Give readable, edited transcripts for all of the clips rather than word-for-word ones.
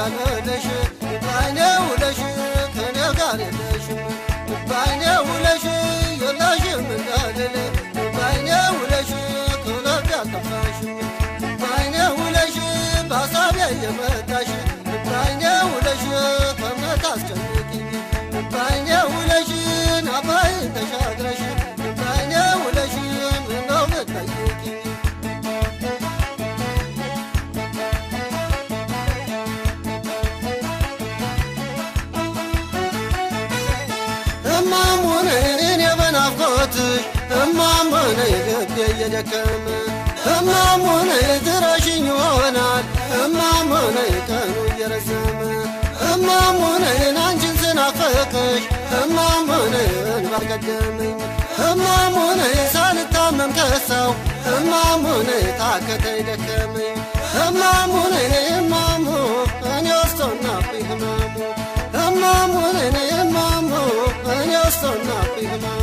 እንዳልበለሽ ባይኔ ውለሽ ከኔ ጋር የለሽም ባይኔ ውለሽ የለሽም እንዳልል ባይኔ ውለሽ ከልብ ያልጠፋሽም ባይኔ ውለሽ በሀሳቤ እየመጣሽ ባይኔ ውለሽ ከእምነት አስጨንቅኝ ባይኔ ውለሽ አባይን ተሻግረሽ ባይኔ ውለሽ ምነው ብትጠይቂኝ እማሙነ እኔ በናፍቆትሽ እማሙነ ልቤ እየደከመ እማሙነ ትረሽኝ ይሆናል እማሙነ ቀኑ እየረዘመ እማሙነ አንቺን ስናፍቅሽ እማሙነ እንባ ቀደመኝ እማሙነ ሳልታመም ከሳው እማሙነ ታከተኝ ደከመኝ እማሙነ እማሙ እኔ ወስቶናብኝ ህመሙ እማሙነ እማሙ እኔ ወስቶናብኝ ህመሙ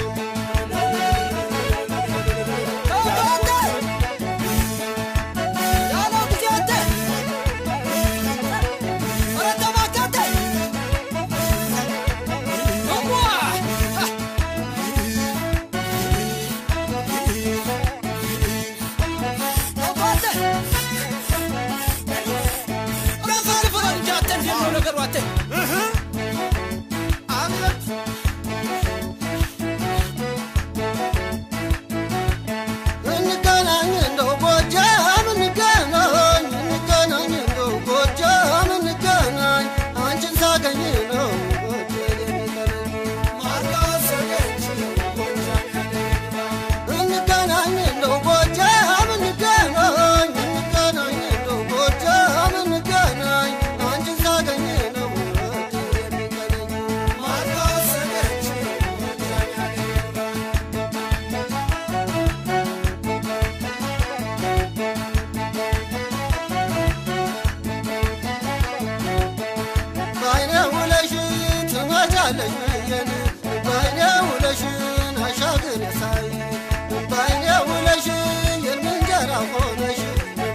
ትመጫለሽ ብዬን ባይኔ ውለሽን አሻግር ያሳይ ባይኔ ውለሽ የእንጀራ ሆነሽ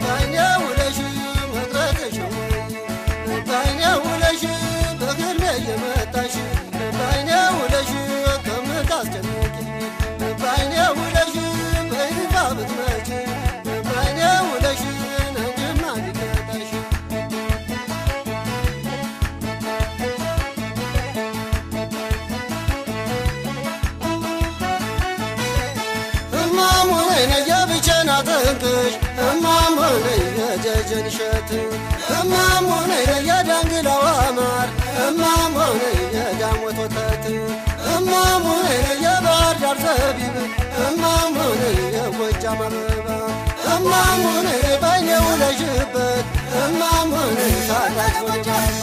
ባይኔ ውለሽ መቅረትሽ ባይኔ ውለሽ በህልሜ እየመጣሽ ባይኔ ውለሽ ከምታስጨንቂኝ ባይኔ ውለሽ በይፋ ብትመጪ ባይኔ ውለሽ አንቺማ እንዲቀጣሽ እማሙነ የብቻና ጥንቅሽ እማሙነ የጀጀን እሸት እማሙነ የዳንግላዋ ማር እማሙነ የዳሞት ወተት እማሙነ የባህር ዳር ዘቢብ እማሙነ የጎጃም አበባ እማሙነ ባይኔ ውለሽበት እማሙነ ሳላች ጎጃማ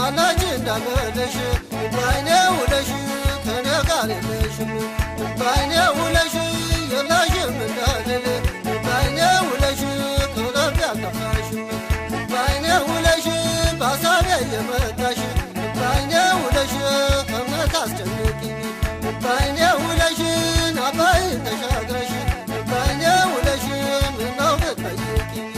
አላች እንዳልበለሽ ባይኔ ውለሽ ከኔ ጋር የለሽም ባይኔ ውለሽ የለሽም እንዳልል ባይኔ ውለሽ ከልብ ያልጠፋሽም ባይኔ ውለሽ በሀሳቤ እየመጣሽ ባይኔ ውለሽ ከእምነት አስጨንቅኝ ባይኔ ውለሽ አባይን ተሻግረሽ ባይኔ ውለሽ ምነው ብትጠይቂኝ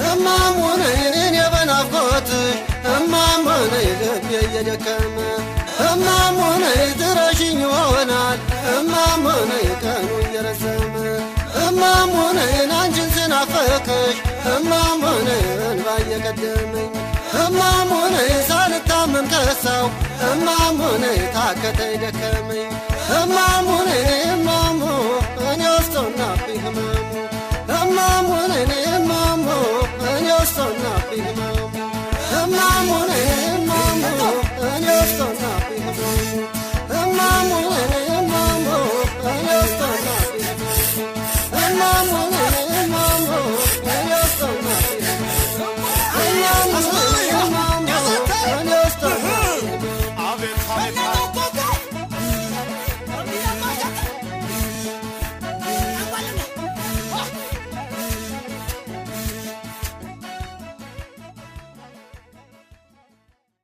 እማሙነ እኔ በናፍቆትሽ እማሙነ ልቤ እየደከመ እማሙነ ትረሽኝ ይሆናል እማሙነ ቀኑ እየረዘመ እማሙነ አንቺን ስናፍቅሽ እማሙነ እንባ እየቀደመኝ እማሙነ ሳልታመም ከሳው እማሙነ ታከተኝ ደከመኝ እማሙነ